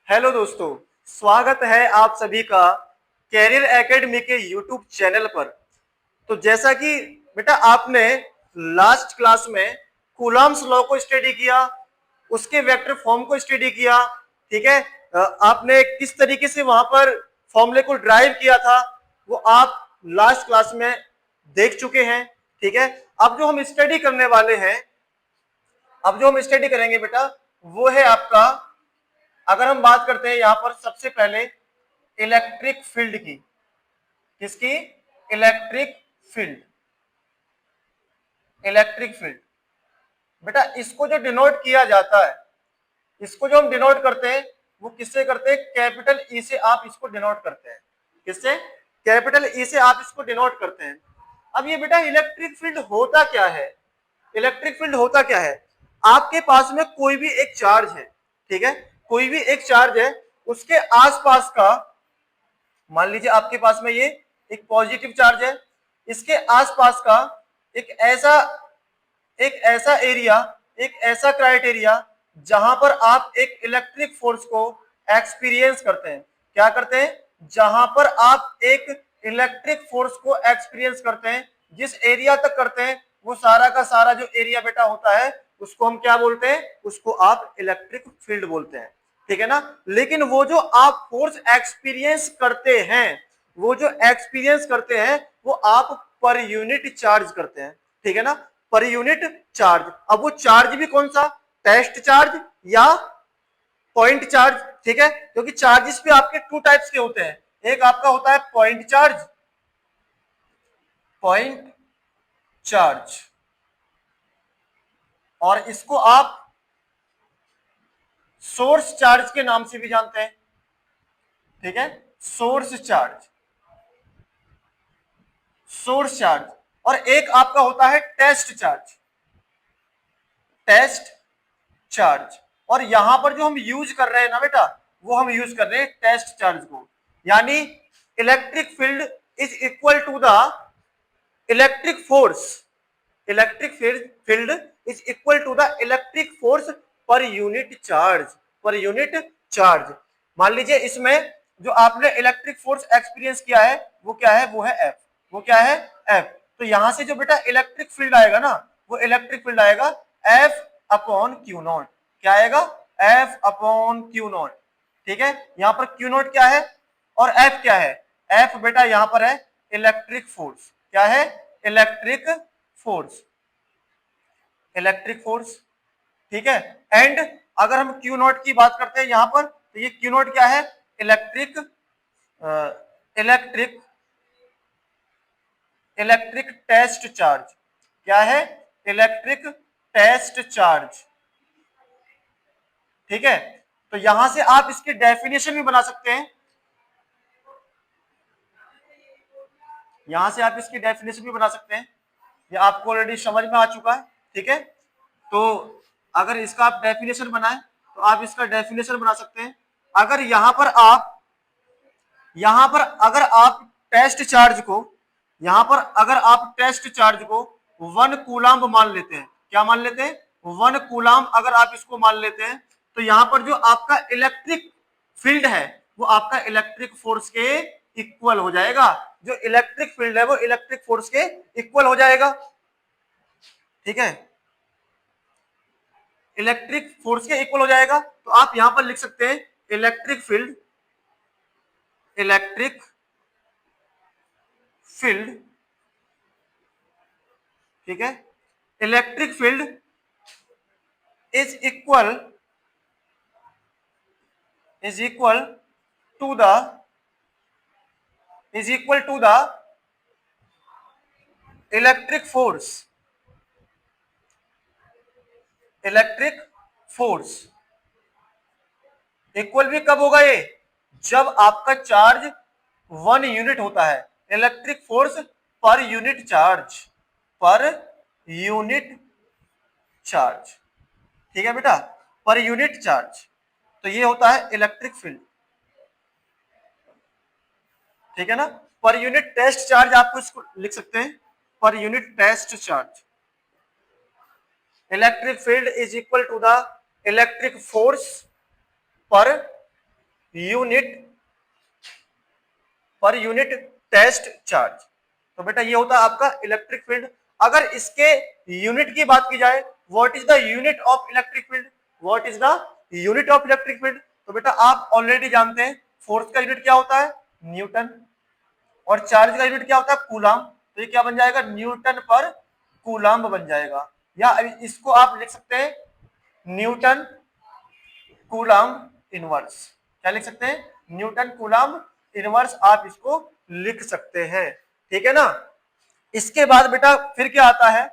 Hello दोस्तों, स्वागत है आप सभी का कैरियर एकेडमी के यूट्यूब चैनल पर। तो जैसा कि बेटा आपने लास्ट क्लास में कूलम्ब्स लॉ को स्टडी किया, उसके वेक्टर फॉर्म को स्टडी किया, ठीक है। आपने किस तरीके से वहां पर फॉर्मूले को ड्राइव किया था वो आप लास्ट क्लास में देख चुके हैं, ठीक है। अब जो हम स्टडी करने वाले हैं, अब जो हम स्टडी करेंगे बेटा वो है आपका, अगर हम बात करते हैं यहां पर सबसे पहले इलेक्ट्रिक फील्ड की। किसकी? Electric field. इलेक्ट्रिक फील्ड बेटा इसको जो डिनोट किया जाता है, इसको जो हम डिनोट करते हैं वो किससे करते हैं? कैपिटल ई से आप इसको डिनोट करते हैं। किससे? कैपिटल ई से आप इसको डिनोट करते हैं। अब ये बेटा इलेक्ट्रिक फील्ड होता क्या है? इलेक्ट्रिक फील्ड होता क्या है? आपके पास में कोई भी एक चार्ज है, ठीक है, कोई भी एक चार्ज है, उसके आसपास का, मान लीजिए आपके पास में ये एक पॉजिटिव चार्ज है, इसके आसपास का एक ऐसा एरिया, एक ऐसा क्राइटेरिया जहां पर आप एक इलेक्ट्रिक फोर्स को एक्सपीरियंस करते हैं। क्या करते हैं? जहां पर आप एक इलेक्ट्रिक फोर्स को एक्सपीरियंस करते हैं, जिस एरिया तक करते हैं वो सारा का सारा जो एरिया बेटा होता है उसको हम क्या बोलते हैं? उसको आप इलेक्ट्रिक फील्ड बोलते हैं, ठीक है ना। लेकिन वो जो आप फोर्स एक्सपीरियंस करते हैं, वो जो एक्सपीरियंस करते हैं वो आप पर यूनिट चार्ज करते हैं, ठीक है ना, पर यूनिट चार्ज। अब वो चार्ज भी कौन सा? टेस्ट चार्ज या पॉइंट चार्ज, ठीक है, क्योंकि चार्जेस पे आपके टू टाइप्स के होते हैं। एक आपका होता है पॉइंट चार्ज, पॉइंट चार्ज, और इसको आप सोर्स चार्ज के नाम से भी जानते हैं, ठीक है, सोर्स चार्ज, सोर्स चार्ज। और एक आपका होता है टेस्ट चार्ज, टेस्ट चार्ज। और यहां पर जो हम यूज कर रहे हैं ना बेटा, वो हम यूज कर रहे हैं टेस्ट चार्ज को। यानी electric field is equal to the electric force, electric field is equal to the electric force per unit charge, per unit charge. मान लीजिए इसमें जो आपने इलेक्ट्रिक फोर्स एक्सपीरियंस किया है वो क्या है? वो है एफ। वो क्या है? एफ। तो यहां से जो बेटा इलेक्ट्रिक फील्ड आएगा ना, वो इलेक्ट्रिक फील्ड आएगा एफ अपॉन क्यू नॉट। क्या आएगा? एफ अपॉन क्यू नॉट, ठीक है। यहां पर क्यू नॉट क्या है और एफ क्या है? एफ बेटा यहां पर है इलेक्ट्रिक फोर्स। क्या है? इलेक्ट्रिक फोर्स, इलेक्ट्रिक फोर्स, ठीक है। एंड अगर हम क्यू नॉट की बात करते हैं यहां पर, तो ये क्यू नॉट क्या है? Electric electric electric test charge. क्या है? इलेक्ट्रिक टेस्ट चार्ज, ठीक है। तो यहां से आप इसकी डेफिनेशन भी बना सकते हैं, यहां से आप इसकी डेफिनेशन भी बना सकते हैं, ये आपको ऑलरेडी समझ में आ चुका है, ठीक है। तो अगर इसका आप डेफिनेशन बनाएं तो आप इसका डेफिनेशन बना सकते हैं। अगर यहां पर अगर आप टेस्ट चार्ज को, यहां पर अगर आप टेस्ट चार्ज को 1 कूलम्ब मान लेते हैं, क्या मान लेते हैं? 1 कूलम्ब अगर आप इसको मान लेते हैं, तो यहां पर जो आपका इलेक्ट्रिक फील्ड है वो आपका इलेक्ट्रिक फोर्स के इक्वल हो जाएगा। जो इलेक्ट्रिक फील्ड है वो इलेक्ट्रिक फोर्स के इक्वल हो जाएगा, ठीक है, इलेक्ट्रिक फोर्स के इक्वल हो जाएगा। तो आप यहां पर लिख सकते हैं इलेक्ट्रिक फील्ड, इलेक्ट्रिक फील्ड, ठीक है, electric field is equal, is equal to the, is equal to the electric force, electric force. Equal भी कब होगा ये? जब आपका चार्ज 1 यूनिट होता है। Electric force per unit charge, per unit charge, ठीक है बेटा, पर यूनिट चार्ज। तो ये होता है इलेक्ट्रिक फील्ड, ठीक है ना। पर यूनिट टेस्ट चार्ज आपको इसको लिख सकते हैं, per unit test charge. Electric field is equal to the electric force per unit per unit test charge. तो बेटा ये होता है आपका इलेक्ट्रिक फील्ड। अगर इसके यूनिट की बात की जाए, what is the unit of electric field, what is the unit of electric field, तो बेटा आप ऑलरेडी जानते हैं फोर्स का यूनिट क्या होता है, न्यूटन, और चार्ज का यूनिट क्या होता है, कूलाम। तो ये क्या बन जाएगा, न्यूटन पर कूलाम बन जाएगा। या इसको आप लिख सकते हैं न्यूटन कूलाम इनवर्स। क्या लिख सकते हैं, न्यूटन कूलाम इनवर्स आप इसको लिख सकते हैं। ठीक है ना। इसके बाद बेटा फिर क्या आता है,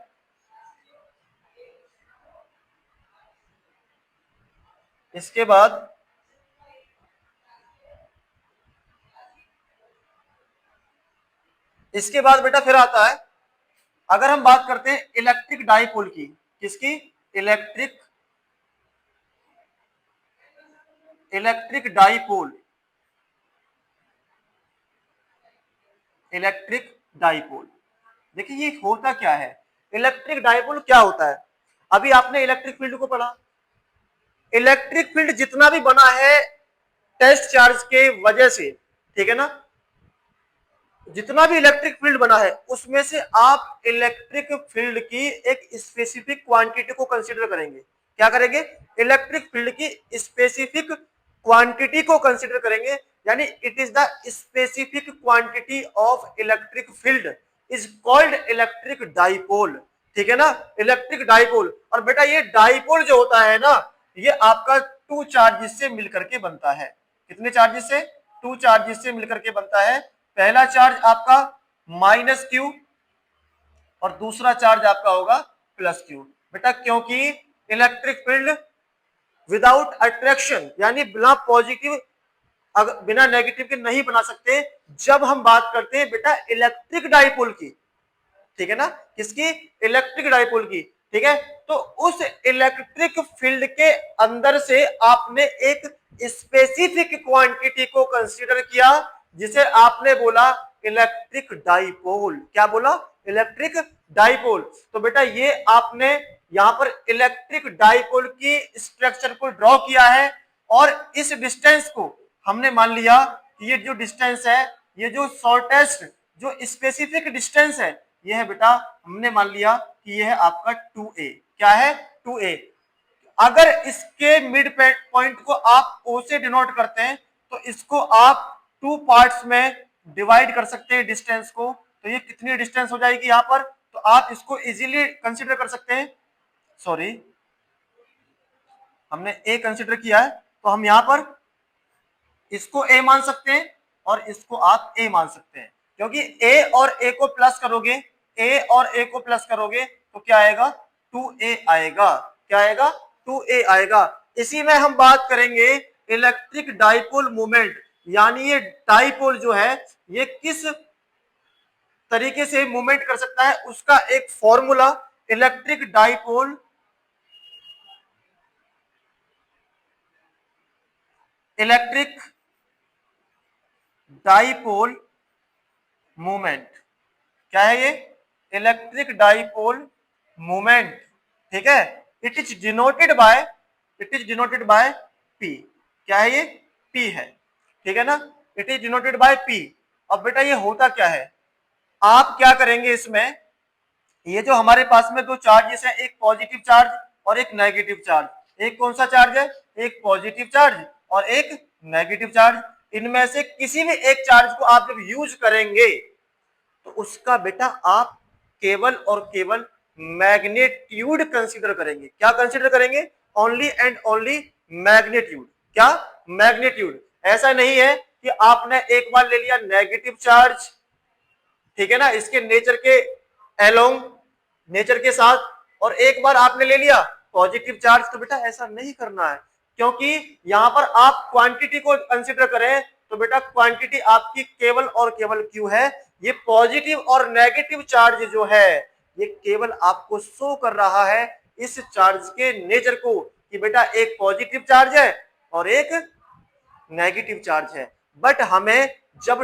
इसके बाद बेटा फिर आता है, अगर हम बात करते हैं इलेक्ट्रिक डाइपोल की, किसकी, इलेक्ट्रिक डाइपोल, इलेक्ट्रिक डाइपोल। देखिए ये होता क्या है, इलेक्ट्रिक डाइपोल क्या होता है। अभी आपने इलेक्ट्रिक फील्ड को पढ़ा, इलेक्ट्रिक फील्ड जितना भी बना है टेस्ट चार्ज के वजह से, ठीक है ना, जितना भी इलेक्ट्रिक फील्ड बना है उसमें से आप इलेक्ट्रिक फील्ड की एक स्पेसिफिक क्वांटिटी को कंसीडर करेंगे। क्या करेंगे, इलेक्ट्रिक फील्ड की स्पेसिफिक क्वांटिटी को कंसीडर करेंगे। यानी it is the specific quantity of electric field is called electric dipole. ठीक है ना, इलेक्ट्रिक डाइपोल। और बेटा ये डाइपोल जो होता है ना, ये आपका टू चार्जेस से मिलकर के बनता है। कितने चार्जेस से, टू चार्जेस से मिलकर के बनता है। पहला चार्ज आपका माइनस क्यू और दूसरा चार्ज आपका होगा प्लस क्यू। बेटा क्योंकि इलेक्ट्रिक फील्ड विदाउट अट्रैक्शन यानी बिना पॉजिटिव बिना नेगेटिव के नहीं बना सकते जब हम बात करते हैं बेटा इलेक्ट्रिक डाइपोल की। ठीक है ना, किसकी, इलेक्ट्रिक डाइपोल की। ठीक है, तो उस इलेक्ट्रिक फील्ड के अंदर से आपने एक स्पेसिफिक क्वांटिटी को कंसीडर किया जिसे आपने बोला इलेक्ट्रिक डाइपोल। क्या बोला, इलेक्ट्रिक डाइपोल। तो बेटा ये आपने यहां पर इलेक्ट्रिक डाइपोल की स्ट्रक्चर को ड्रॉ किया है और इस डिस्टेंस को हमने मान लिया कि ये जो डिस्टेंस है, ये जो शॉर्टेस्ट जो स्पेसिफिक डिस्टेंस है, ये है बेटा हमने मान लिया कि ये है आपका 2a। क्या है, 2a। अगर इसके मिड पॉइंट को आप O से डिनोट करते हैं तो इसको आप टू पार्ट्स में डिवाइड कर सकते हैं डिस्टेंस को। तो ये कितनी डिस्टेंस हो जाएगी यहां पर, तो आप इसको इजीली कंसीडर कर सकते हैं। सॉरी, हमने a कंसीडर किया है तो हम यहां पर इसको a मान सकते हैं और इसको आप a मान सकते हैं, क्योंकि a और a को प्लस करोगे, a और a को प्लस करोगे तो क्या आएगा, 2a आएगा। क्या आएगा, 2a आएगा। इसी में हम बात करेंगे इलेक्ट्रिक डाइपोल मोमेंट, यानी ये डाइपोल जो है ये किस तरीके से मूवमेंट कर सकता है, उसका एक फॉर्मूला इलेक्ट्रिक डाइपोल मूवमेंट। क्या है ये, इलेक्ट्रिक डाइपोल मूवमेंट। ठीक है, it is denoted by P। क्या है ये, P है। ठीक है ना, it is denoted by P। अब बेटा ये होता क्या है, आप क्या करेंगे इसमें, ये जो हमारे पास में दो चार्जेस है, एक पॉजिटिव चार्ज और एक नेगेटिव चार्ज। एक कौन सा चार्ज है, एक पॉजिटिव चार्ज और एक नेगेटिव चार्ज। इनमें से किसी भी एक चार्ज को आप जब यूज करेंगे तो उसका बेटा आप केवल और केवल मैग्नीट्यूड कंसीडर करेंगे। क्या कंसीडर करेंगे, ओनली एंड ओनली मैग्नीट्यूड। क्या, मैग्नीट्यूड। ऐसा नहीं है कि आपने एक बार ले लिया नेगेटिव चार्ज, ठीक है ना, इसके नेचर के एलोंग, नेचर के साथ, और एक बार आपने ले लिया पॉजिटिव चार्ज। तो बेटा ऐसा नहीं करना है, क्योंकि यहां पर आप क्वांटिटी को कंसीडर करें तो बेटा क्वांटिटी आपकी केवल और केवल क्यू है। ये पॉजिटिव और नेगेटिव चार्ज जो है ये केवल आपको शो कर रहा है इस चार्ज के नेचर को कि बेटा एक पॉजिटिव चार्ज है और एक नेगेटिव चार्ज है। बट हमें जब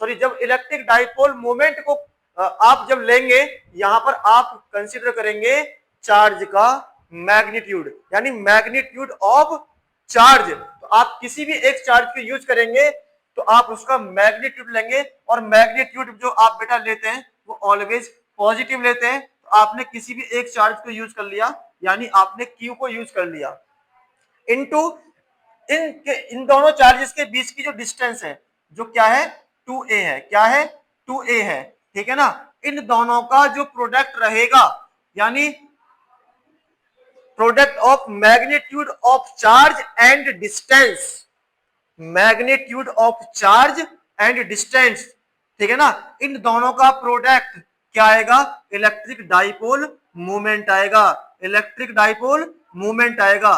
जब इलेक्ट्रिक डाइपोल मोमेंट को आप जब लेंगे, यहां पर आप कंसीडर करेंगे चार्ज का मैग्नीट्यूड, यानी मैग्नीट्यूड ऑफ चार्ज। तो आप किसी भी एक चार्ज को यूज करेंगे तो आप उसका मैग्नीट्यूड लेंगे, और मैग्नीट्यूड जो आप बेटा लेते हैं वो ऑलवेज पॉजिटिव लेते हैं। तो आपने किसी भी एक चार्ज को यूज कर लिया, यानी आपने Q को यूज कर लिया, इनटू इन दोनों चार्जेस के बीच की जो डिस्टेंस है, जो क्या है 2a है, क्या है 2a है, ठीक है ना। इन दोनों का जो प्रोडक्ट रहेगा, यानी product of magnitude of charge and distance, magnitude of charge and distance, ठीक है ना, इन दोनों का प्रोडक्ट क्या आएगा, इलेक्ट्रिक डाइपोल मूवमेंट आएगा, इलेक्ट्रिक डाइपोल मूवमेंट आएगा।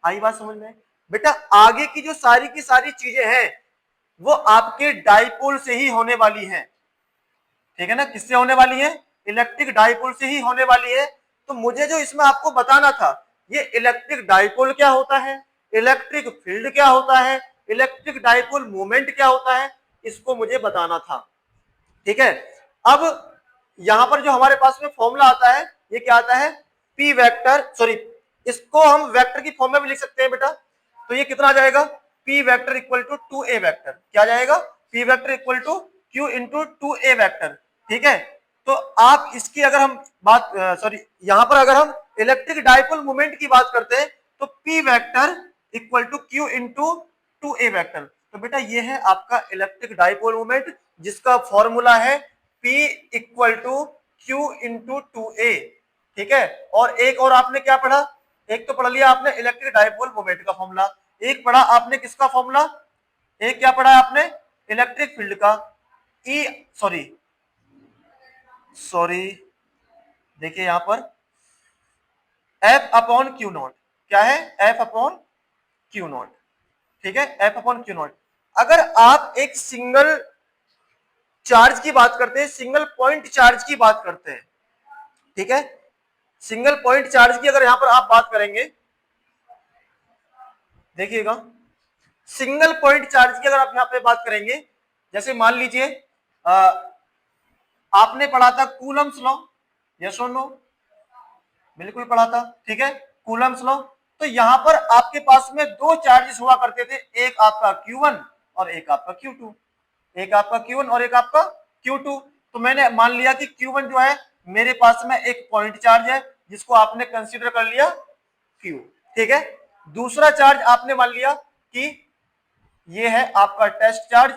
आई बात समझ में बेटा? आगे की जो सारी की सारी चीजें हैं वो आपके डाइपोल से ही होने वाली हैं, ठीक है ना। किससे होने वाली है? इलेक्ट्रिक डाइपोल से ही होने वाली है। तो मुझे जो इसमें आपको बताना था, ये इलेक्ट्रिक डाइपोल क्या होता है, इलेक्ट्रिक फील्ड क्या होता है, इलेक्ट्रिक डाइपोल मूवमेंट क्या होता है, इसको मुझे बताना था, ठीक है। अब यहां पर जो हमारे पास में फॉर्मूला आता है, ये क्या आता है, पी वेक्टर, सॉरी, इसको हम वेक्टर की फॉर्म में भी लिख सकते हैं बेटा। तो ये कितना आ जाएगा, p vector equal to 2a vector, क्या आ जाएगा, p vector equal to q into 2a vector, ठीक है। तो आप इसकी अगर हम बात, सॉरी, यहां पर अगर हम इलेक्ट्रिक डाइपोल मोमेंट की बात करते हैं तो p vector equal to q into 2a vector. तो बेटा ये है आपका इलेक्ट्रिक डाइपोल मोमेंट, जिसका फॉर्मूला है p equal to q into 2a, ठीक है। और एक और आपने क्या पढ़ा, एक तो पढ़ लिया आपने इलेक्ट्रिक डाइपोल मोमेंट का फॉर्मूला, एक पढ़ा आपने किसका फॉर्मूला, एक क्या पढ़ा आपने, इलेक्ट्रिक फील्ड का, ई सॉरी सॉरी देखिए यहां पर एफ अपॉन क्यू नॉट, क्या है, एफ अपॉन क्यू नॉट, ठीक है, एफ अपॉन क्यू नॉट। अगर आप एक सिंगल चार्ज की बात करते हैं, सिंगल पॉइंट चार्ज की बात करते हैं, ठीक है, सिंगल पॉइंट चार्ज की अगर यहां पर आप बात करेंगे, देखिएगा, सिंगल पॉइंट चार्ज की अगर आप यहां पे बात करेंगे, जैसे मान लीजिए आपने पढ़ा था कूलम्स लॉ, यस और नो, बिल्कुल पढ़ा था, ठीक है, कूलम्स लॉ। तो यहां पर आपके पास में दो चार्जेस हुआ करते थे, एक आपका Q1 और एक आपका Q2, एक आपका Q1 और एक आपका Q2। तो मैंने मान लिया कि Q1 जो है मेरे पास में एक पॉइंट चार्ज है, जिसको आपने कंसीडर कर लिया Q, ठीक है। दूसरा चार्ज आपने मान लिया कि ये है आपका टेस्ट चार्ज,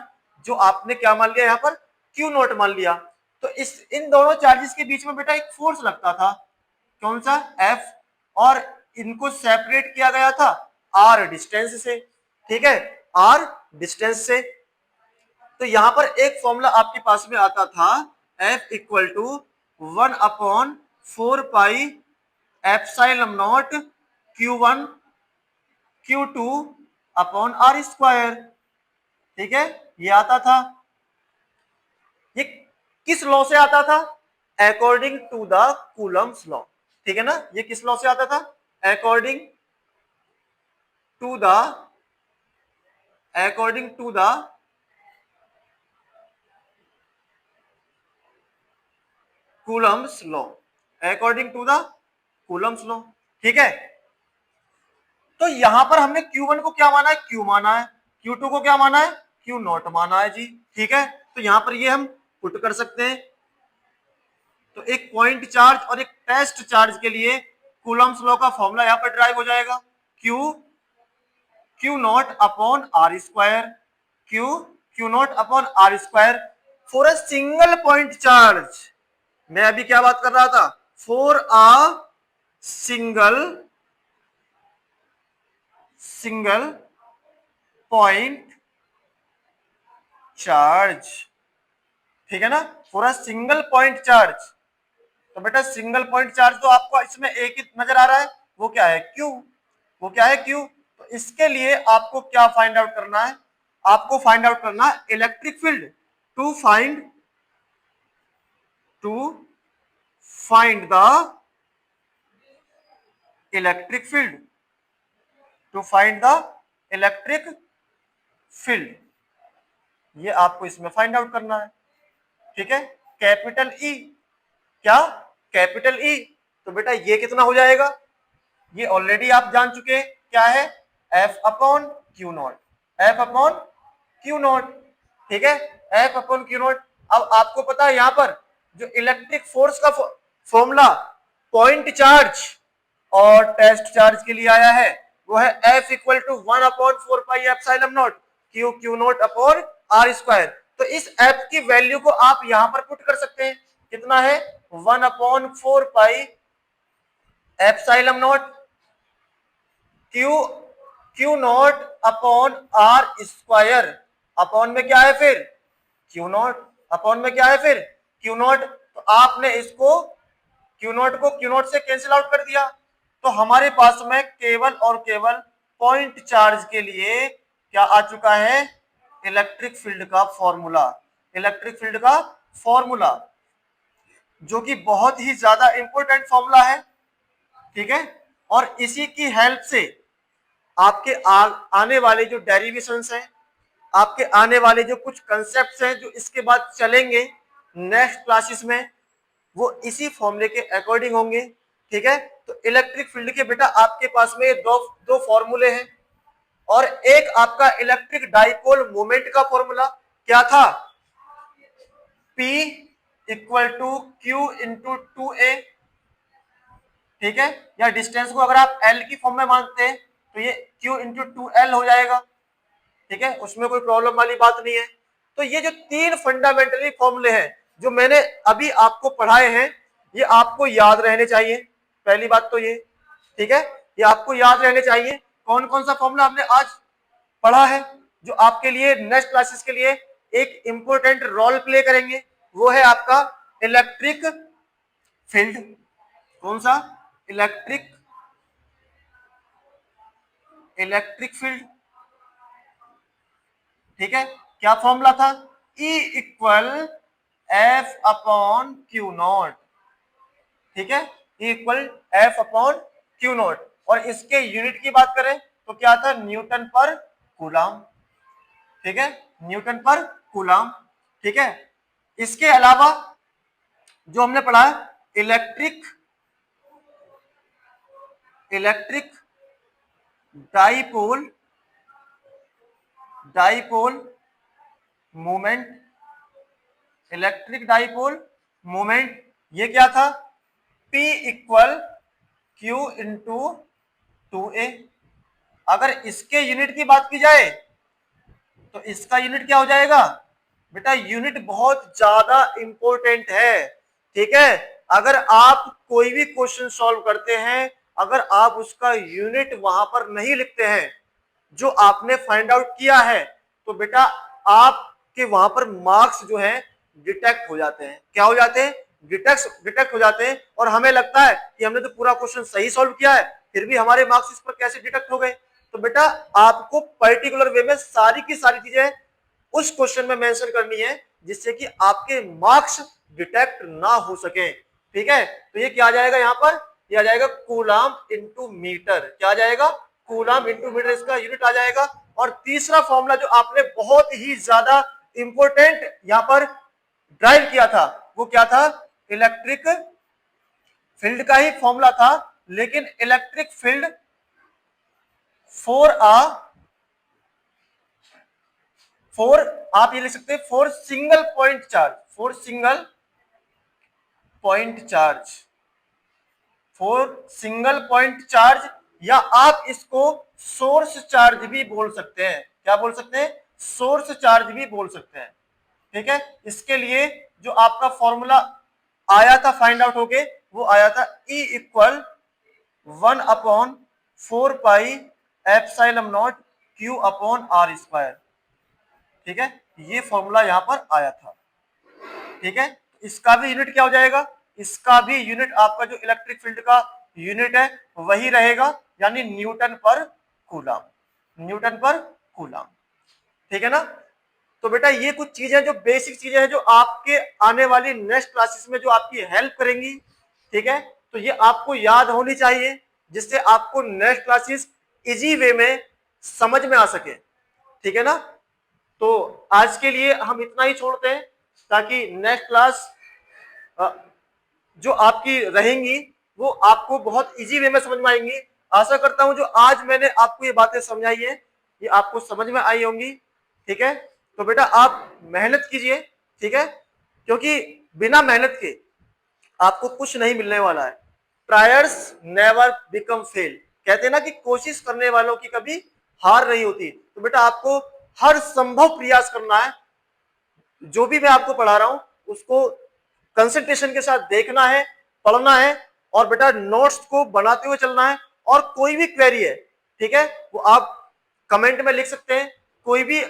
जो आपने क्या मान लिया, यहां पर Q नॉट मान लिया। तो इस इन दोनों चार्जेस के बीच में बेटा एक फोर्स लगता था, कौन सा, F, और इनको सेपरेट किया गया था R डिस्टेंस से, ठीक है, R डिस्टेंस से। तो यहां पर एक फॉर्मूला आपके पास में आता था, F equal to 1 upon 4 pi epsilon naught Q1 Q2 upon R square, ठीक है, ये आता था। ये किस लॉ से आता था, according to the Coulomb's law, ठीक है ना, ये किस लॉ से आता था, according to the Coulomb's law, according to the Coulomb's law, ठीक है। तो यहां पर हमने Q1 को क्या माना है, Q माना है, Q2 को क्या माना है, Q नॉट माना है जी, ठीक है। तो यहां पर ये हम पुट कर सकते हैं। तो एक पॉइंट चार्ज और एक टेस्ट चार्ज के लिए कूलम्स लॉ का फॉर्मूला यहां पर ड्राइव हो जाएगा, Q naught upon R square, Q naught upon R square for a single point charge. मैं अभी क्या बात कर रहा था, for a single point charge, ठीक है ना, for a single point charge. तो बेटा सिंगल पॉइंट चार्ज तो आपको इसमें एक ही नजर आ रहा है, वो क्या है, Q, वो क्या है, Q। तो इसके लिए आपको क्या फाइंड आउट करना है, आपको फाइंड आउट करना है electric field, to find the electric field, to find the electric field, ये आपको इसमें फाइंड आउट करना है, ठीक है, कैपिटल ई, क्या, कैपिटल ई। तो बेटा ये कितना हो जाएगा, ये ऑलरेडी आप जान चुके हैं क्या है, F upon Q not, F upon Q not, ठीक है, एफ अपॉन क्यू नॉट। अब आपको पता है यहां पर जो इलेक्ट्रिक फोर्स का फॉर्मूला पॉइंट चार्ज और टेस्ट चार्ज के लिए आया है वो है F equal to 1/4 pi epsilon naught Q Q naught upon R square. तो इस एफ की वैल्यू को आप यहां पर पुट कर सकते हैं, कितना है 1/4 pi epsilon naught Q Q naught upon R square. Upon में क्या है फिर क्यू नॉट, अपॉन में क्या है फिर क्यू नॉट। तो आपने इसको क्यू नॉट को क्यू नॉट से कैंसिल आउट कर दिया, तो हमारे पास में केवल और केवल पॉइंट चार्ज के लिए क्या आ चुका है, इलेक्ट्रिक फील्ड का फॉर्मूला, इलेक्ट्रिक फील्ड का फॉर्मूला, जो कि बहुत ही ज्यादा इंपॉर्टेंट फॉर्मूला है, ठीक है। और इसी की हेल्प से आपके आने वाले जो डेरिवेशंस हैं, आपके आने वाले जो कुछ कंसेप्ट्स हैं जो इसके बाद चलेंगे नेक्स्ट क्लासेस में, वो इसी फॉर्मूले के अकॉर्डिंग होंगे, ठीक है। तो इलेक्ट्रिक फील्ड के बेटा आपके पास में दो फॉर्मूले हैं, और एक आपका इलेक्ट्रिक डाइपोल मोमेंट का फॉर्मूला क्या था, P equal to Q into 2a, ठीक है, या डिस्टेंस को अगर आप L की फॉर्म में मानते हैं तो ये Q इंटू 2L हो जाएगा, ठीक है, उसमें कोई प्रॉब्लम वाली बात नहीं है। तो ये जो तीन फंडामेंटली फॉर्मूले हैं जो मैंने अभी आपको पढ़ाए हैं, ये आपको याद रहने चाहिए, पहली बात तो ये, ठीक है, ये आपको याद रहने चाहिए। कौन कौन सा फॉर्मूला हमने आज पढ़ा है जो आपके लिए नेक्स्ट क्लासेस के लिए एक इंपॉर्टेंट रोल प्ले करेंगे, वो है आपका इलेक्ट्रिक फील्ड। कौन सा, इलेक्ट्रिक फील्ड, ठीक है। क्या फॉर्मूला था, E equal F upon Q not, ठीक है, E equal F upon Q not. और इसके यूनिट की बात करें तो क्या था, न्यूटन पर कूलाम, ठीक है, न्यूटन पर कूलाम, ठीक है। इसके अलावा जो हमने पढ़ा electric dipole moment, electric dipole moment, ये क्या था, P equal Q into 2a। अगर इसके यूनिट की बात की जाए तो इसका यूनिट क्या हो जाएगा बेटा, यूनिट बहुत ज्यादा इंपॉर्टेंट है, ठीक है। अगर आप कोई भी क्वेश्चन सॉल्व करते हैं, अगर आप उसका यूनिट वहां पर नहीं लिखते हैं जो आपने फाइंड आउट किया है, तो बेटा आपके वहां पर मार्क्स जो है डिटेक्ट हो जाते हैं। क्या हो जाते हैं, डिटेक्ट हो जाते हैं। और हमें लगता है कि हमने तो पूरा क्वेश्चन सही सॉल्व किया है, फिर भी हमारे मार्क्स इस पर कैसे डिटेक्ट हो गए। तो बेटा आपको पर्टिकुलर वे में सारी की सारी चीजें उस क्वेश्चन में मेंशन करनी है जिससे कि आपके मार्क्स डिटेक्ट ना हो सके, ठीक है। तो ये क्या आ जाएगा, यहाँ पर ये आ जाएगा कूलाम इंटू मीटर, क्या आ जाएगा, कूलाम इंटू मीटर, इसका यूनिट आ जाएगा। और तीसरा फॉर्मूला जो आपने बहुत ही ज्यादा इंपॉर्टेंट यहां पर ड्राइव किया था, वो क्या था, इलेक्ट्रिक फील्ड का ही फॉर्मूला था, लेकिन इलेक्ट्रिक फील्ड फॉर आप ये लिख सकते हैं for single point charge, for single point charge, for single point charge, या आप इसको सोर्स चार्ज भी बोल सकते हैं। क्या बोल सकते हैं, सोर्स चार्ज भी बोल सकते हैं, ठीक है। इसके लिए जो आपका फॉर्मूला आया था फाइंड आउट होके, वो आया था E equal 1/4 pi epsilon not Q upon R square, ठीक है, ये फॉर्मूला यहां पर आया था, ठीक है। इसका भी यूनिट क्या हो जाएगा, इसका भी यूनिट आपका जो इलेक्ट्रिक फील्ड का यूनिट है वही रहेगा, यानी न्यूटन पर कूलाम, न्यूटन पर कूलाम, ठीक है ना। तो बेटा ये कुछ चीजें जो बेसिक चीजें हैं जो आपके आने वाली नेक्स्ट क्लासेस में जो आपकी हेल्प करेंगी, ठीक है। तो ये आपको याद होनी चाहिए जिससे आपको नेक्स्ट क्लासेस इजी वे में समझ में आ सके, ठीक है ना। तो आज के लिए हम इतना ही छोड़ते हैं, ताकि नेक्स्ट क्लास जो आपकी रहेंगी वो आपको बहुत इजी वे में समझ में आएंगी। आशा करता हूं जो आज मैंने आपको ये बातें समझाई है ये आपको समझ में आई होंगी। ठीक है, तो बेटा आप मेहनत कीजिए। ठीक है, क्योंकि बिना मेहनत के आपको कुछ नहीं मिलने वाला है। ट्रायर्स नेवर बिकम फेल, कहते हैं ना कि कोशिश करने वालों की कभी हार नहीं होती। तो बेटा आपको हर संभव प्रयास करना है, जो भी मैं आपको पढ़ा रहा हूं उसको कंसंट्रेशन के साथ देखना है, पढ़ना है, और बेटा नोट्स को बनाते हुए चलना है। और कोई भी क्वेरी है, ठीक है, वो आप कमेंट में लिख सकते हैं। कोई भी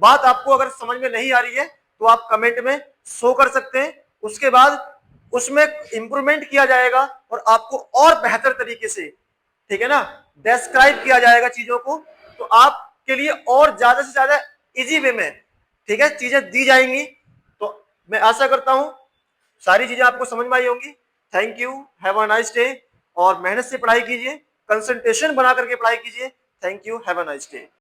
बात आपको अगर समझ में नहीं आ रही है तो आप कमेंट में शो कर सकते हैं। उसके बाद उसमें इंप्रूवमेंट किया जाएगा और आपको और बेहतर तरीके से, ठीक है ना, डिस्क्राइब किया जाएगा चीजों को। तो आपके लिए और ज्यादा से ज्यादा इजी वे में, ठीक है, चीजें दी जाएंगी। तो मैं आशा करता हूं सारी चीजें आपको समझ में आई होंगी। Thank you, have a nice day. और मेहनत से पढ़ाई कीजिए, कंसंट्रेशन बना करके पढ़ाई कीजिए। Thank you, have a nice day.